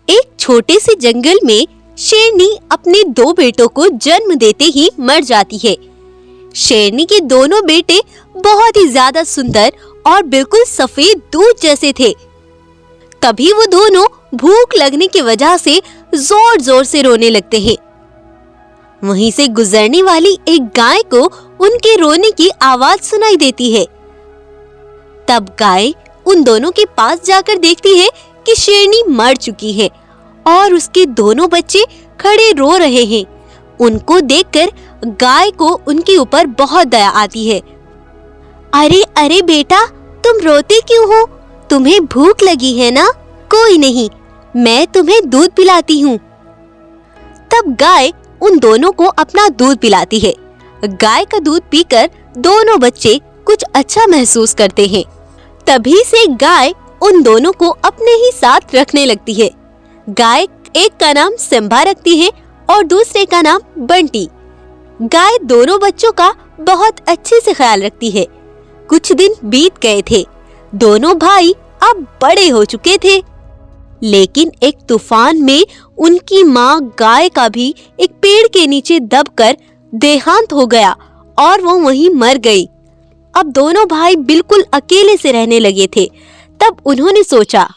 एक छोटे से जंगल में शेरनी अपने 2 बेटों को जन्म देते ही मर जाती है। शेरनी के दोनों बेटे बहुत ही ज्यादा सुंदर और बिल्कुल सफेद दूध जैसे थे। तभी वो दोनों भूख लगने की वजह से जोर जोर से रोने लगते हैं। वहीं से गुजरने वाली एक गाय को उनके रोने की आवाज सुनाई देती है। तब गाय उन दोनों के पास जाकर देखती है कि शेरनी मर चुकी है और उसके दोनों बच्चे खड़े रो रहे हैं। उनको देखकर गाय को उनके ऊपर बहुत दया आती है। अरे अरे बेटा, तुम रोते क्यों हो? तुम्हें भूख लगी है ना? कोई नहीं, मैं तुम्हें दूध पिलाती हूँ। तब गाय उन दोनों को अपना दूध पिलाती है। गाय का दूध पीकर दोनों बच्चे कुछ अच्छा महसूस करते हैं। तभी से गाय उन दोनों को अपने ही साथ रखने लगती है। गाय एक का नाम सिम्बा रखती है और दूसरे का नाम बंटी। गाय दोनों बच्चों का बहुत अच्छे से ख्याल रखती है। कुछ दिन बीत गए थे। दोनों भाई अब बड़े हो चुके थे, लेकिन एक तूफान में उनकी माँ गाय का भी एक पेड़ के नीचे दबकर देहांत हो गया और वो वहीं मर गई। अब दोनों भाई बिल्कुल अकेले से रहने लगे थे। तब उन्होंने सोचा,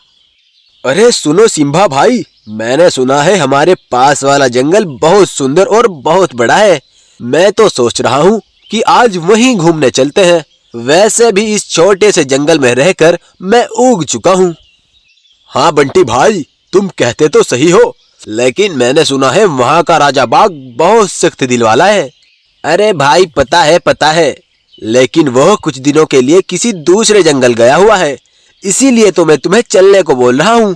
अरे सुनो सिम्बा भाई, मैंने सुना है हमारे पास वाला जंगल बहुत सुंदर और बहुत बड़ा है। मैं तो सोच रहा हूँ कि आज वहीं घूमने चलते हैं। वैसे भी इस छोटे से जंगल में रहकर मैं ऊब चुका हूँ। हाँ बंटी भाई, तुम कहते तो सही हो, लेकिन मैंने सुना है वहाँ का राजा बाघ बहुत सख्त दिल वाला है। अरे भाई पता है, लेकिन वह कुछ दिनों के लिए किसी दूसरे जंगल गया हुआ है, इसीलिए तो मैं तुम्हें चलने को बोल रहा हूँ।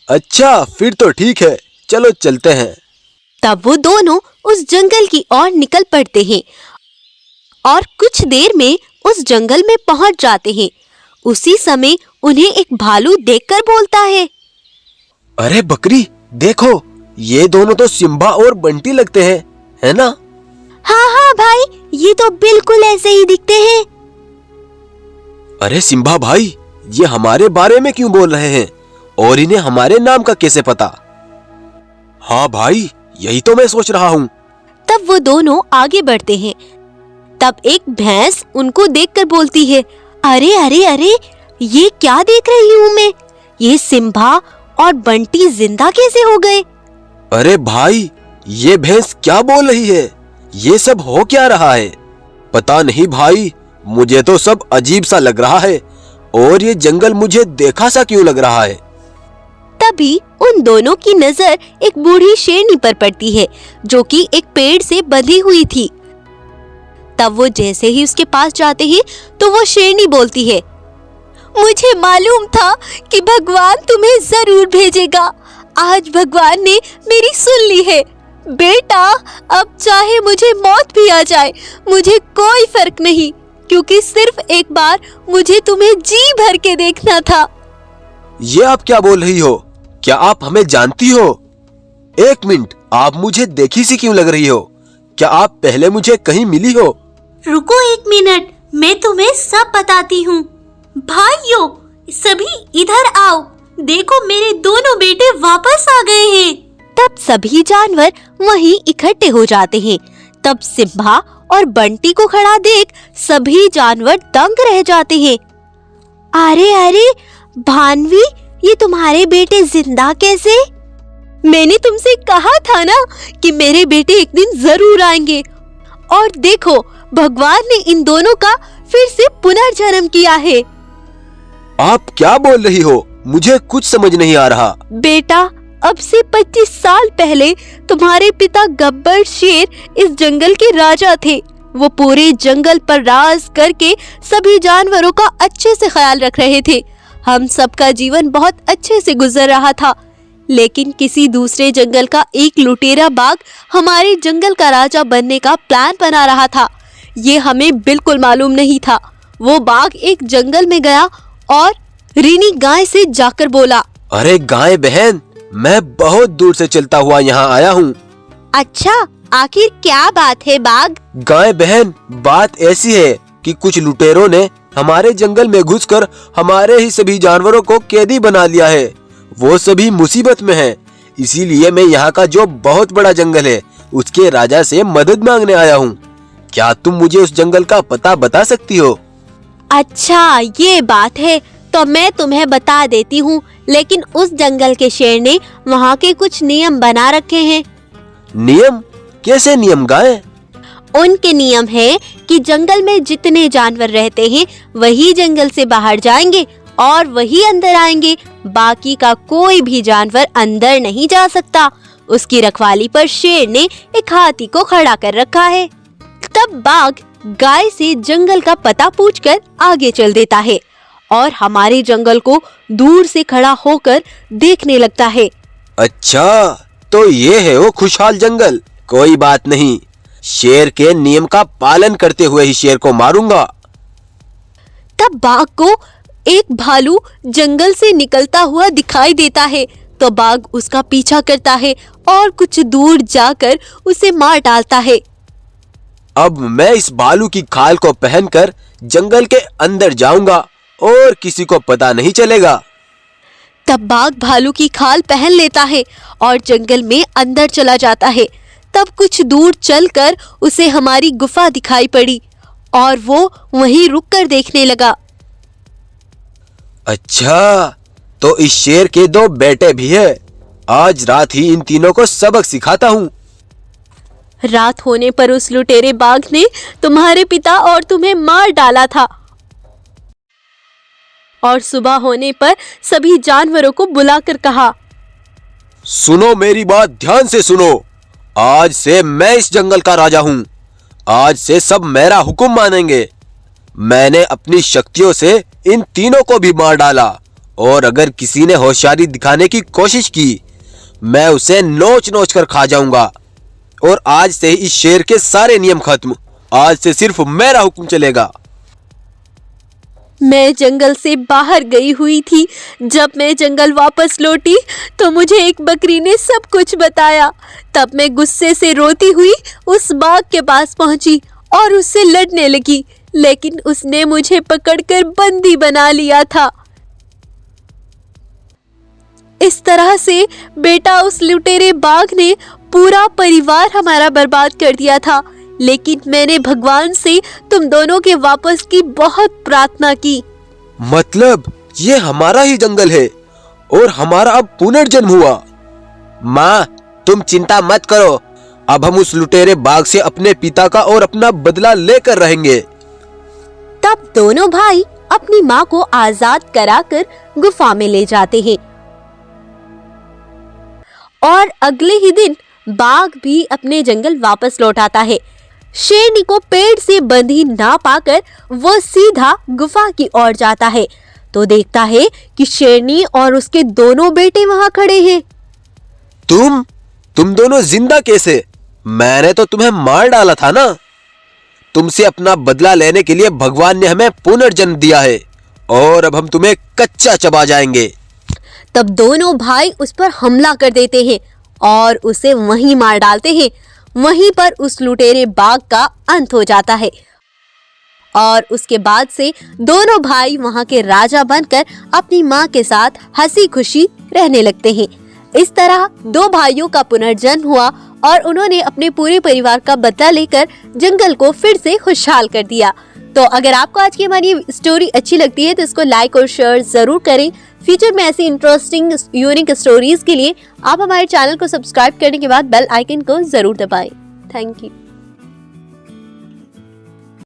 अच्छा फिर तो ठीक है, चलो चलते हैं। तब वो दोनों उस जंगल की ओर निकल पड़ते हैं और कुछ देर में उस जंगल में पहुंच जाते हैं। उसी समय उन्हें एक भालू देखकर बोलता है, अरे बकरी देखो, ये दोनों तो सिम्बा और बंटी लगते हैं, है ना? हाँ भाई, ये तो बिल्कुल ऐसे ही दिखते हैं। अरे सिम्बा भाई, ये हमारे बारे में क्यों बोल रहे हैं और इन्हें हमारे नाम का कैसे पता? हाँ भाई, यही तो मैं सोच रहा हूँ। तब वो दोनों आगे बढ़ते हैं। तब एक भैंस उनको देखकर बोलती है, अरे, ये क्या देख रही हूँ मैं? ये सिम्बा और बंटी जिंदा कैसे हो गए? अरे भाई, ये भैंस क्या बोल रही है? ये सब हो क्या रहा है? पता नहीं भाई, मुझे तो सब अजीब सा लग रहा है और ये जंगल मुझे देखा सा क्यों लग रहा है? तभी उन दोनों की नजर एक बूढ़ी शेरनी पर पड़ती है, जो कि एक पेड़ से बंधी हुई थी। तब वो जैसे ही उसके पास जाते हैं तो वो शेरनी बोलती है, मुझे मालूम था कि भगवान तुम्हें जरूर भेजेगा। आज भगवान ने मेरी सुन ली है। बेटा, अब चाहे मुझे मौत भी आ जाए, मुझे कोई फर्क नहीं, क्योंकि सिर्फ एक बार मुझे तुम्हें जी भर के देखना था। ये आप क्या बोल रही हो? क्या आप हमें जानती हो? एक मिनट, आप मुझे देखी सी क्यों लग रही हो? क्या आप पहले मुझे कहीं मिली हो? रुको एक मिनट, मैं तुम्हें सब बताती हूँ। भाइयों, सभी इधर आओ, देखो मेरे दोनों बेटे वापस आ गए हैं। तब सभी जानवर वहीं इकट्ठे हो जाते हैं। तब सिम्बा और बंटी को खड़ा देख सभी जानवर दंग रह जाते हैं। अरे भानवी, ये तुम्हारे बेटे जिंदा कैसे? मैंने तुमसे कहा था ना कि मेरे बेटे एक दिन जरूर आएंगे। और देखो, भगवान ने इन दोनों का फिर से पुनर्जन्म किया है। आप क्या बोल रही हो? मुझे कुछ समझ नहीं आ रहा। बेटा, अब से 25 साल पहले तुम्हारे पिता गब्बर शेर इस जंगल के राजा थे। वो पूरे जंगल पर राज करके सभी जानवरों का अच्छे से ख्याल रख रहे थे। हम सबका जीवन बहुत अच्छे से गुजर रहा था, लेकिन किसी दूसरे जंगल का एक लुटेरा बाघ हमारे जंगल का राजा बनने का प्लान बना रहा था। ये हमें बिल्कुल मालूम नहीं था। वो बाघ एक जंगल में गया और रीनी गाय से जाकर बोला, अरे गाय बहन, मैं बहुत दूर से चलता हुआ यहाँ आया हूँ। अच्छा, आखिर क्या बात है बाघ? गाय बहन, बात ऐसी है कि कुछ लुटेरों ने हमारे जंगल में घुसकर हमारे ही सभी जानवरों को कैदी बना लिया है। वो सभी मुसीबत में हैं, इसीलिए मैं यहाँ का जो बहुत बड़ा जंगल है उसके राजा से मदद मांगने आया हूँ। क्या तुम मुझे उस जंगल का पता बता सकती हो? अच्छा ये बात है, तो मैं तुम्हें बता देती हूँ, लेकिन उस जंगल के शेर ने वहाँ के कुछ नियम बना रखे हैं। नियम? कैसे नियम गाय? उनके नियम है कि जंगल में जितने जानवर रहते हैं वही जंगल से बाहर जाएंगे और वही अंदर आएंगे। बाकी का कोई भी जानवर अंदर नहीं जा सकता। उसकी रखवाली पर शेर ने एक हाथी को खड़ा कर रखा है। तब बाघ गाय से जंगल का पता पूछकर आगे चल देता है और हमारे जंगल को दूर से खड़ा होकर देखने लगता है। अच्छा, तो ये है वो खुशहाल जंगल। कोई बात नहीं, शेर के नियम का पालन करते हुए ही शेर को मारूंगा। तब बाघ को एक भालू जंगल से निकलता हुआ दिखाई देता है, तो बाघ उसका पीछा करता है और कुछ दूर जाकर उसे मार डालता है। अब मैं इस भालू की खाल को पहनकर जंगल के अंदर जाऊंगा और किसी को पता नहीं चलेगा। तब बाघ भालू की खाल पहन लेता है और जंगल में अंदर चला जाता है। तब कुछ दूर चलकर उसे हमारी गुफा दिखाई पड़ी और वो वहीं रुककर देखने लगा। अच्छा, तो इस शेर के 2 बेटे भी है। आज रात ही इन तीनों को सबक सिखाता हूँ। रात होने पर उस लुटेरे बाघ ने तुम्हारे पिता और तुम्हें मार डाला था और सुबह होने पर सभी जानवरों को बुलाकर कहा, सुनो मेरी बात ध्यान से सुनो। आज से मैं इस जंगल का राजा हूँ। आज से सब मेरा हुक्म मानेंगे। मैंने अपनी शक्तियों से इन तीनों को भी मार डाला और अगर किसी ने होशियारी दिखाने की कोशिश की मैं उसे नोच नोच कर खा जाऊंगा। और आज से इस शेर के सारे नियम खत्म। आज से सिर्फ मेरा हुक्म चलेगा। मैं जंगल से बाहर गई हुई थी। जब मैं जंगल वापस लौटी तो मुझे एक बकरी ने सब कुछ बताया। तब मैं गुस्से से रोती हुई उस बाघ के पास पहुंची और उससे लड़ने लगी, लेकिन उसने मुझे पकड़कर बंदी बना लिया था। इस तरह से बेटा उस लुटेरे बाघ ने पूरा परिवार हमारा बर्बाद कर दिया था, लेकिन मैंने भगवान से तुम दोनों के वापस की बहुत प्रार्थना की। मतलब ये हमारा ही जंगल है और हमारा अब पुनर्जन्म हुआ। माँ, तुम चिंता मत करो। अब हम उस लुटेरे बाघ से अपने पिता का और अपना बदला लेकर रहेंगे। तब दोनों भाई अपनी माँ को आजाद कराकर गुफा में ले जाते हैं और अगले ही दिन बाघ भी अपने जंगल वापस लौट आता है। शेरनी को पेड़ से बंधी ना पाकर वो सीधा गुफा की ओर जाता है, तो देखता है कि शेरनी और उसके दोनों बेटे वहां खड़े हैं। तुम दोनों जिंदा कैसे? मैंने तो तुम्हें मार डाला था ना। तुमसे अपना बदला लेने के लिए भगवान ने हमें पुनर्जन्म दिया है और अब हम तुम्हें कच्चा चबा जाएंगे। तब दोनों भाई उस पर हमला कर देते हैं और उसे वहीं मार डालते हैं। वहीं पर उस लुटेरे बाघ का अंत हो जाता है और उसके बाद से दोनों भाई वहां के राजा बनकर अपनी मां के साथ हंसी खुशी रहने लगते हैं। इस तरह 2 भाइयों का पुनर्जन्म हुआ और उन्होंने अपने पूरे परिवार का बदला लेकर जंगल को फिर से खुशहाल कर दिया। तो अगर आपको आज की हमारी स्टोरी अच्छी लगती है तो इसको लाइक और शेयर जरूर करें। फ्यूचर में ऐसी इंटरेस्टिंग यूनिक स्टोरीज के लिए आप हमारे चैनल को सब्सक्राइब करने के बाद बेल आइकन को जरूर दबाएं। Thank you.